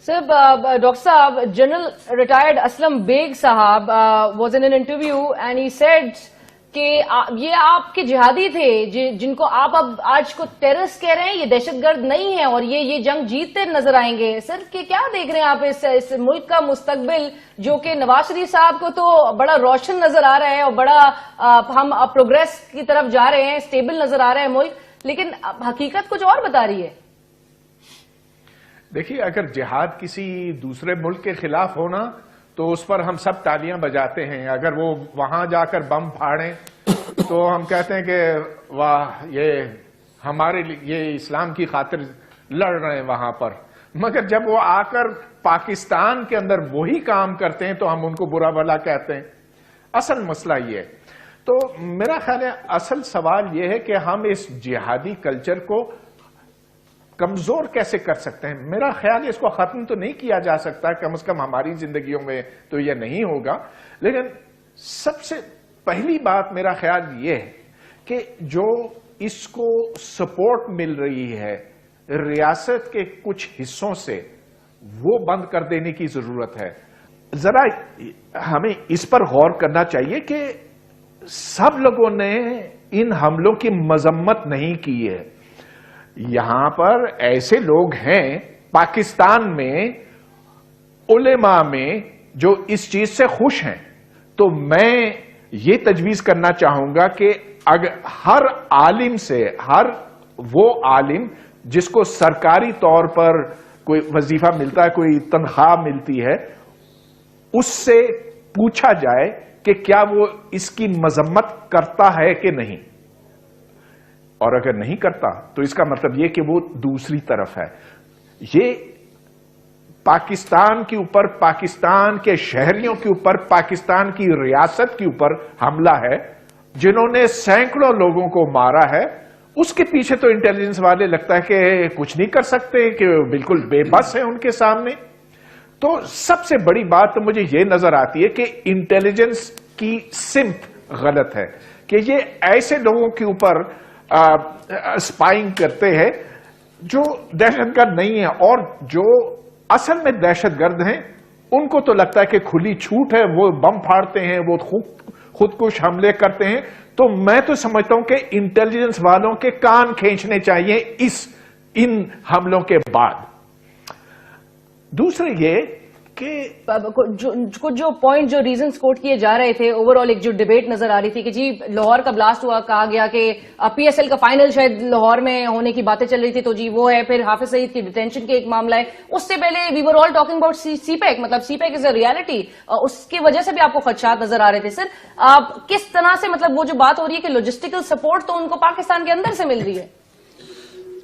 Sir, Dr. Saab, General retired Aslam Beg Sahab was in an interview and he said کہ یہ آپ کے جہادی تھے جن کو آپ اب آج کو ٹیررسٹ کہہ رہے ہیں، یہ دہشت گرد نہیں ہیں اور یہ جنگ جیتتے نظر آئیں گے. سر کہ کیا دیکھ رہے ہیں آپ اس ملک کا مستقبل جو کہ نواز شریف صاحب کو تو بڑا روشن نظر آ رہا ہے اور بڑا ہم پروگریس کی طرف جا رہے ہیں، سٹیبل نظر آ رہا ہے ملک، لیکن حقیقت کچھ اور بتا رہی ہے. دیکھیے، اگر جہاد کسی دوسرے ملک کے خلاف ہونا تو اس پر ہم سب تالیاں بجاتے ہیں. اگر وہ وہاں جا کر بم پھاڑیں تو ہم کہتے ہیں کہ واہ، یہ ہمارے لیے، یہ اسلام کی خاطر لڑ رہے ہیں وہاں پر. مگر جب وہ آ کر پاکستان کے اندر وہی کام کرتے ہیں تو ہم ان کو برا بھلا کہتے ہیں. اصل مسئلہ یہ ہے. تو میرا خیال ہے اصل سوال یہ ہے کہ ہم اس جہادی کلچر کو کمزور کیسے کر سکتے ہیں. میرا خیال ہے اس کو ختم تو نہیں کیا جا سکتا، کم از کم ہماری زندگیوں میں تو یہ نہیں ہوگا. لیکن سب سے پہلی بات میرا خیال یہ ہے کہ جو اس کو سپورٹ مل رہی ہے ریاست کے کچھ حصوں سے، وہ بند کر دینے کی ضرورت ہے. ذرا ہمیں اس پر غور کرنا چاہیے کہ سب لوگوں نے ان حملوں کی مذمت نہیں کی ہے. یہاں پر ایسے لوگ ہیں پاکستان میں، علماء میں، جو اس چیز سے خوش ہیں. تو میں یہ تجویز کرنا چاہوں گا کہ اگر ہر عالم سے، ہر وہ عالم جس کو سرکاری طور پر کوئی وظیفہ ملتا ہے، کوئی تنخواہ ملتی ہے، اس سے پوچھا جائے کہ کیا وہ اس کی مذمت کرتا ہے کہ نہیں. اور اگر نہیں کرتا تو اس کا مطلب یہ کہ وہ دوسری طرف ہے. یہ پاکستان کے اوپر، پاکستان کے شہریوں کے اوپر، پاکستان کی ریاست کے اوپر حملہ ہے، جنہوں نے سینکڑوں لوگوں کو مارا ہے. اس کے پیچھے تو انٹیلیجنس والے لگتا ہے کہ کچھ نہیں کر سکتے، کہ بالکل بے بس ہیں ان کے سامنے. تو سب سے بڑی بات تو مجھے یہ نظر آتی ہے کہ انٹیلیجنس کی سمت غلط ہے، کہ یہ ایسے لوگوں کے اوپر اسپائنگ کرتے ہیں جو دہشت گرد نہیں ہیں، اور جو اصل میں دہشت گرد ہیں ان کو تو لگتا ہے کہ کھلی چھوٹ ہے، وہ بم پھاڑتے ہیں، وہ خود کش حملے کرتے ہیں. تو میں تو سمجھتا ہوں کہ انٹیلیجنس والوں کے کان کھینچنے چاہیے ان حملوں کے بعد. دوسرے یہ کہ جو پوائنٹ، جو ریزنز کوٹ کیے جا رہے تھے، اوور آل ایک جو ڈیبیٹ نظر آ رہی تھی کہ جی لاہور کا بلاسٹ ہوا، کہا گیا کہ پی ایس ایل کا فائنل شاید لاہور میں ہونے کی باتیں چل رہی تھی، تو جی وہ ہے. پھر حافظ سعید کی ڈیٹینشن کے ایک معاملہ ہے. اس سے پہلے وی ور آل ٹاکنگ اباؤٹ سی پیک، مطلب سی پیک از اے ریالٹی. اس کی وجہ سے بھی آپ کو خدشات نظر آ رہے تھے. سر کس طرح سے، مطلب وہ جو بات ہو رہی ہے کہ لاجسٹیکل سپورٹ تو ان کو پاکستان کے اندر سے مل رہی ہے،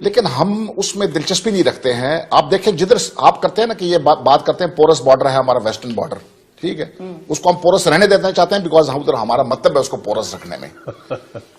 لیکن ہم اس میں دلچسپی نہیں رکھتے ہیں. آپ دیکھیں جدھر آپ کرتے ہیں نا کہ یہ بات کرتے ہیں پورس بارڈر ہے ہمارا، ویسٹرن بارڈر، ٹھیک ہے، اس کو ہم پورس رہنے دینا چاہتے ہیں بیکاز ہمارا مطلب ہے اس کو پورس رکھنے میں.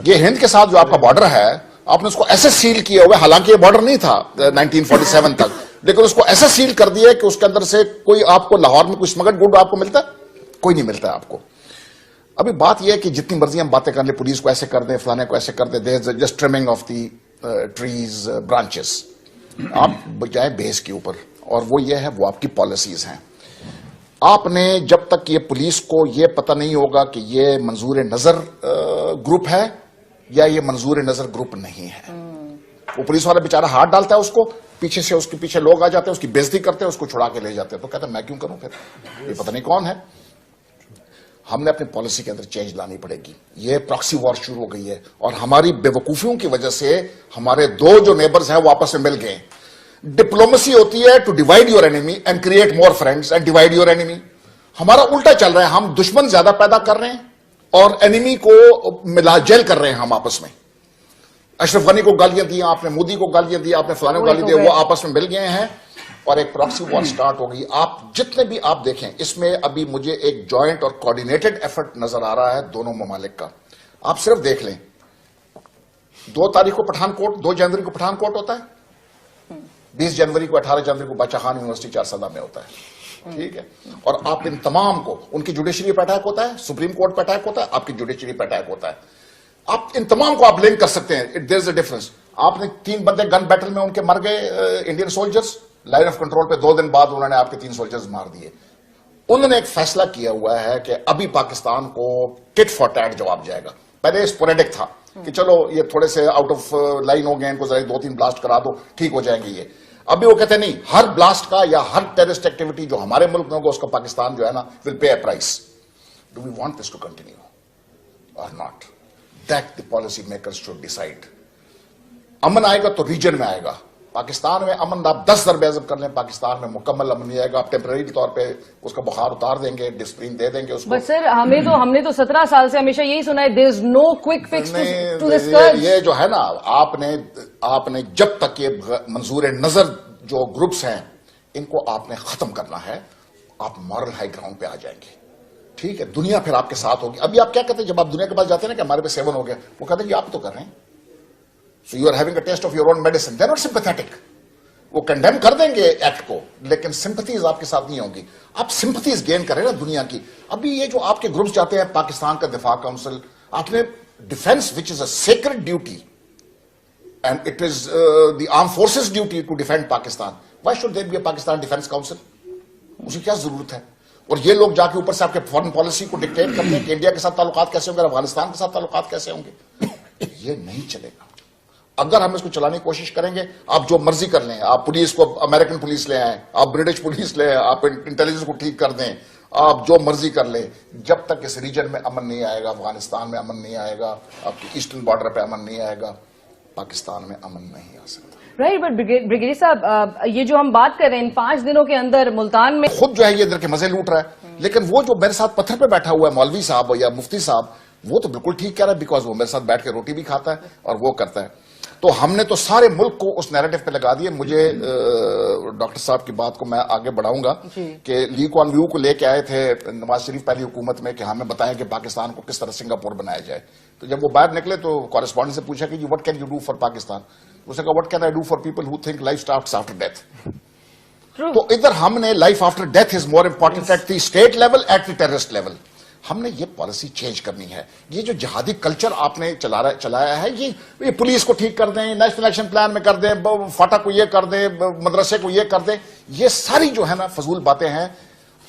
یہ ہند کے ساتھ جو آپ کا بارڈر ہے، آپ نے اس کو ایسے سیل کیا ہوا، حالانکہ یہ بارڈر نہیں تھا 1947 تک، لیکن اس کو ایسے سیل کر دیا کہ اس کے اندر سے کوئی آپ کو لاہور میں کوئی اسمگلڈ گڈ آپ کو ملتا ہے؟ کوئی نہیں ملتا ہے آپ کو. ابھی بات یہ ہے کہ جتنی مرضی ہم باتیں کر لیں، پولیس کو ایسے کر دیں، فلانے کو ایسے کر دیں، just trimming off the trees, branches. آپ جائیں بیس کے اوپر، اور وہ یہ ہے، وہ آپ کی پالیسیز ہیں. آپ نے جب تک یہ پولیس کو یہ پتہ نہیں ہوگا کہ یہ منظور نظر گروپ ہے یا یہ منظور نظر گروپ نہیں ہے، وہ پولیس والا بیچارہ ہاتھ ڈالتا ہے اس کو، پیچھے سے اس کے پیچھے لوگ آ جاتے ہیں، اس کی بےزتی کرتے ہیں، اس کو چھڑا کے لے جاتے ہیں. تو کہتے ہیں میں کیوں کروں، پھر یہ پتہ نہیں کون ہے. ہم نے اپنی پالیسی کے اندر چینج لانی پڑے گی. یہ پراکسی وار شروع ہو گئی ہے، اور ہماری بے وقوفیوں کی وجہ سے ہمارے دو جو نیبرز ہیں وہ آپس میں مل گئے. ڈپلومیسی ہوتی ہے to divide your enemy and create more friends and divide your enemy. ہمارا الٹا چل رہا ہے، ہم دشمن زیادہ پیدا کر رہے ہیں اور اینیمی کو ملا جیل کر رہے ہیں ہم آپس میں. اشرف غنی کو گالیاں دی آپ نے، مودی کو گالیاں دی آپ نے، فلانے کو گالیاں دی، وہ آپس میں مل گئے ہیں اور ایک پراکسی وار سٹارٹ ہوگی. آپ جتنے بھی آپ دیکھیں، اس میں ابھی مجھے ایک جوائنٹ اور کوآرڈینیٹڈ ایفرٹ نظر آ رہا ہے دونوں ممالک کا. آپ صرف دیکھ لیں، 2 تاریخ کو پٹھان کوٹ، 2 جنوری کو پٹھان کوٹ ہوتا ہے، 20 جنوری کو 18 جنوری کو باچا خان یونیورسٹی 4 میں ہوتا ہے، ٹھیک ہے. اور آپ ان تمام کو، ان کی جوڈیشری پہ اٹیک ہوتا ہے، سپریم کورٹ پہ اٹیک ہوتا ہے، آپ کی جوڈیشری پہ اٹیک ہوتا ہے. آپ ان تمام کو آپ لنک کر سکتے ہیں. دیر از اے ڈفرنس. آپ نے 3 بندے گن بیٹل میں ان کے مر گئے Indian soldiers, line of control پہ 2 دن بعد انہوں نے آپ کے 3 سولجرز مار دیے. انہوں نے ایک فیصلہ کیا ہوا ہے کہ ابھی پاکستان کو ٹٹ فار ٹیٹ جواب جائے گا. پہلے اسپوریڈک تھا کہ چلو یہ تھوڑے سے آؤٹ آف لائن ہو گئے, ان کو ذرا 2-3 بلاسٹ کرا دو, ٹھیک ہو جائیں گے یہ. ابھی وہ کہتے ہیں نہیں, ہر بلاسٹ کا یا ہر ٹیررسٹ ایکٹیویٹی جو ہمارے ملک میں ہوگا اس کا پاکستان جو ہے نا will pay a price. Do we want this to continue or not? That the policy makers should decide. امن آئے گا تو ریجن میں آئے گا. پاکستان میں امن آپ 10 ضرب عزم کر لیں, پاکستان میں مکمل امن نہیں آئے گا. آپ ٹیمپرری طور پہ اس کا بخار اتار دیں گے, ڈسپلین دے دیں گے اس کو. بٹ سر ہم نے تو 17 سال سے ہمیشہ یہی سنا ہے, دیر از نو کوئک فکس ٹو دس. یہ جو ہے نا, آپ نے جب تک یہ منظور نظر جو گروپس ہیں ان کو آپ نے ختم کرنا ہے, آپ مورل ہائی گراؤنڈ پہ آ جائیں گے. ٹھیک ہے, دنیا پھر آپ کے ساتھ ہوگی. ابھی آپ کیا کہتے ہیں جب آپ دنیا کے پاس جاتے ہیں نا کہ ہمارے پہ 7 ہو گیا, وہ کہتے ہیں کہ آپ تو کر رہے ہیں. So you are having a taste of your own medicine. They are not sympathetic. وہ کنڈیم کر دیں گے ایکٹ کو, لیکن سمپتھیز آپ کے ساتھ نہیں ہوں گی. آپ سمپتھیز گین کریں نا دنیا کی. ابھی یہ جو آپ کے گروپس جاتے ہیں, پاکستان کا دفاع کونسل, آپ نے defence which is a sacred duty and it is the arm forces duty to defend Pakistan. Why should there be a Pakistan defence council? اسے کیا ضرورت ہے؟ اور یہ لوگ جا کے اوپر سے آپ کے فارن پالیسی کو ڈکٹیٹ کرتے ہیں کہ انڈیا کے ساتھ تعلقات کیسے ہوں گے, افغانستان کے ساتھ تعلقات کیسے ہوں گے. یہ نہیں چلے گا. اگر ہم اس کو چلانے کی کوشش کریں گے, آپ جو مرضی کر لیں, آپ پولیس کو امریکن پولیس لے آئیں, آپ برٹش پولیس لے آئیں, آپ انٹیلیجنس کو ٹھیک کر دیں, آپ جو مرضی کر لیں, جب تک اس ریجن میں امن نہیں آئے گا, افغانستان میں امن نہیں آئے گا, آپ کی ایسٹرن بارڈر پہ امن نہیں آئے گا, پاکستان میں امن نہیں آ سکتا. رائٹ. بٹ بریگیڈیئر صاحب, یہ جو ہم بات کر رہے ہیں ان 5 دنوں کے اندر ملتان میں خود جو ہے یہ ادھر کے مزے لوٹ رہا ہے, لیکن وہ جو میرے ساتھ پتھر پہ بیٹھا ہوا ہے مولوی صاحب یا مفتی صاحب, وہ تو بالکل ٹھیک کہہ رہا ہے, بیکاز وہ میرے ساتھ بیٹھ کے روٹی بھی کھاتا ہے اور وہ کرتا ہے. تو ہم نے تو سارے ملک کو اس نیریٹو پہ لگا دیے. مجھے ڈاکٹر صاحب کی بات کو میں آگے بڑھاؤں گا کہ لی کوان یو کو لے کے آئے تھے نواز شریف پہلی حکومت میں کہ ہمیں بتائیں کہ پاکستان کو کس طرح سنگاپور بنایا جائے. تو جب وہ باہر نکلے تو کورسپونڈنٹ سے پوچھا کہ what can you do for Pakistan. اس نے کہا what can I do for people who think life starts after death. تو ادھر ہم نے life after death is more important at the state level, at the terrorist level. ہم نے یہ پالیسی چینج کرنی ہے. یہ جو جہادی کلچر آپ نے چلایا ہے, یہ پولیس کو ٹھیک کر دیں, نیشنل ایکشن پلان میں کر دیں, فاٹا کو یہ کر دیں, مدرسے کو یہ کر دیں, یہ ساری جو ہے نا فضول باتیں ہیں.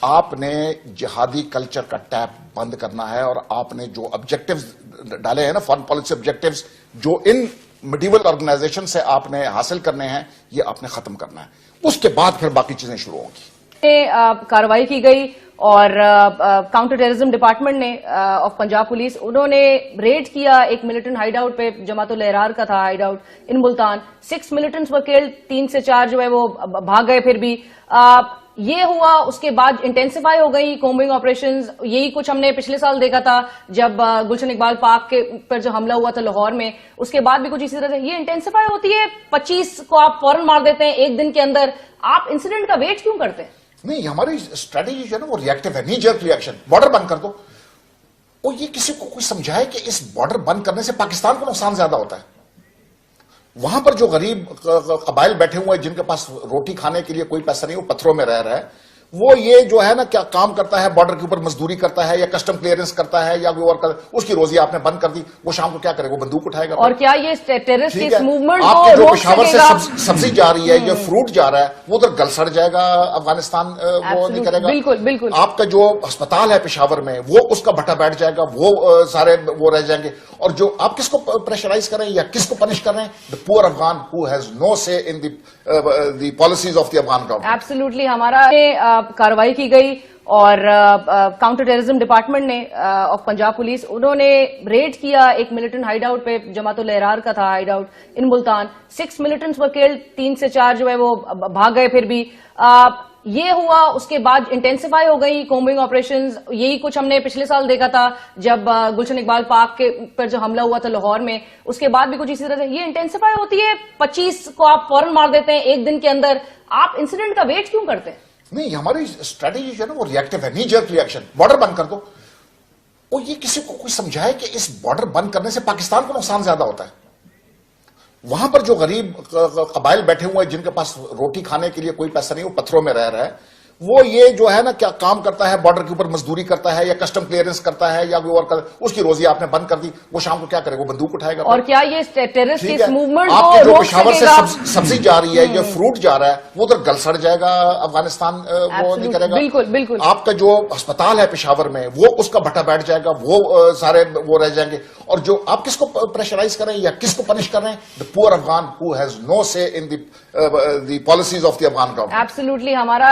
آپ نے جہادی کلچر کا ٹیپ بند کرنا ہے, اور آپ نے جو آبجیکٹیوز ڈالے ہیں نا, فارن پالیسی آبجیکٹیوز جو ان میڈیول آرگنائزیشن سے آپ نے حاصل کرنے ہیں, یہ آپ نے ختم کرنا ہے. اس کے بعد پھر باقی چیزیں شروع ہوں گی. کارروائی کی گئی اور کاؤنٹر ٹیررزم ڈپارٹمنٹ نے آف پنجاب پولیس, انہوں نے ریڈ کیا ایک ملیٹنٹ ہائیڈ آؤٹ پہ, جماعت الاحرار کا تھا Hyde out in Multan. 6 militants were killed, 3 سے 4 جو ہے وہ بھاگ گئے. پھر بھی یہ ہوا, اس کے بعد انٹینسیفائی ہو گئی کومبنگ آپریشنز. یہی کچھ ہم نے پچھلے سال دیکھا تھا جب گلشن اقبال پارک کے پر جو حملہ ہوا تھا لاہور میں, اس کے بعد بھی کچھ اسی طرح سے یہ انٹینسیفائی ہوتی ہے. 25 کو آپ فوراً مار دیتے ہیں ایک دن کے اندر, آپ انسیڈنٹ کا ویٹ کیوں کرتے ہیں؟ نہیں, ہماری اسٹریٹجی جو ہے نا وہ ریئیکٹو ہے, نی جرک ریئیکشن. بارڈر بند کر دو, اور یہ کسی کو کوئی سمجھائے کہ اس بارڈر بند کرنے سے پاکستان کو نقصان زیادہ ہوتا ہے. وہاں پر جو غریب قبائل بیٹھے ہوئے ہیں جن کے پاس روٹی کھانے کے لیے کوئی پیسہ نہیں, وہ پتھروں میں رہ رہا ہے, وہ یہ جو ہے نا کیا کام کرتا ہے, بارڈر کے اوپر مزدوری کرتا ہے یا کسٹم کلیئرنس کرتا ہے یا کوئی اور کرتا ہے, اس کی روزی آپ نے بند کر دی, وہ شام کو کیا کرے, وہ بندوق اٹھائے گا. اور کیا یہ ٹیررسٹ اس موومنٹ آپ کو کے جو روک پشاور سکے سے گا؟ سبزی جا رہی ہے یا فروٹ جا رہا ہے, وہ ادھر گل سڑ جائے گا, افغانستان وہ نہیں کرے گا. بالکل بالکل. آپ کا جو ہسپتال ہے پشاور میں, وہ اس کا بھٹا بیٹھ جائے گا, وہ سارے وہ رہ جائیں گے. اور جو آپ کس کو پریشرائز کر رہے ہیں یا کس کو پنش کر رہے ہیں؟ the poor Afghan who has no say in the policies of the Afghan government. Absolutely. ہمارا کارروائی کی گئی اور کاؤنٹر ٹیررزم ڈپارٹمنٹ نے آف پنجاب پولیس, انہوں نے ریڈ کیا ایک ملیٹنٹ ہائیڈ آؤٹ پہ, جماعت الاحرار کا تھا Hyde out in Multan. 6 militants were killed, 3 سے 4 جو ہے وہ بھاگ گئے. پھر بھی یہ ہوا, اس کے بعد انٹینسیفائی ہو گئی کومبنگ آپریشنز. یہی کچھ ہم نے پچھلے سال دیکھا تھا جب گلشن اقبال پارک کے پر جو حملہ ہوا تھا لاہور میں, اس کے بعد بھی کچھ اسی طرح سے یہ انٹینسیفائی ہوتی ہے. 25 کو آپ فوراً مار دیتے ہیں ایک دن کے اندر, آپ انسیڈنٹ کا ویٹ کیوں کرتے ہیں؟ نہیں, ہماری اسٹریٹجی جو ہے نا وہ ریئیکٹو ہے, نی جرک ریئیکشن. بارڈر بند کر دو, اور یہ کسی کو کوئی سمجھائے کہ اس بارڈر بند کرنے سے پاکستان کو نقصان زیادہ ہوتا ہے. وہاں پر جو غریب قبائل بیٹھے ہوئے ہیں جن کے پاس روٹی کھانے کے لیے کوئی پیسہ نہیں, وہ پتھروں میں رہ رہا ہے, وہ یہ جو ہے نا کیا کام کرتا ہے بارڈر کے اوپر مزدوری کرتا ہے یا کسٹم کلیئرنس کرتا ہے یا کوئی اور کرتا ہے, اس کی روزی آپ نے بند کر دی, وہ شام کو کیا کرے, وہ بندوق اٹھائے گا. اور کیا یہ ٹیررسٹ ٹھیک اس ہے, موومنٹ آپ کو کے جو روک پشاور سکے سے گا؟ سبزی جا رہی ہے یا فروٹ جا رہا ہے وہ ادھر گل سڑ جائے گا, افغانستان وہ نہیں کرے گا. بالکل بالکل. آپ کا جو ہسپتال ہے پشاور میں وہ اس کا بھٹا بیٹھ جائے گا, وہ سارے وہ رہ جائیں گے. اور جو آپ کس کو پریشرائز کر رہے ہیں یا کس کو پنش کر رہے ہیں؟ the poor Afghan who has no say in the policies of the Afghan government. Absolutely. ہمارا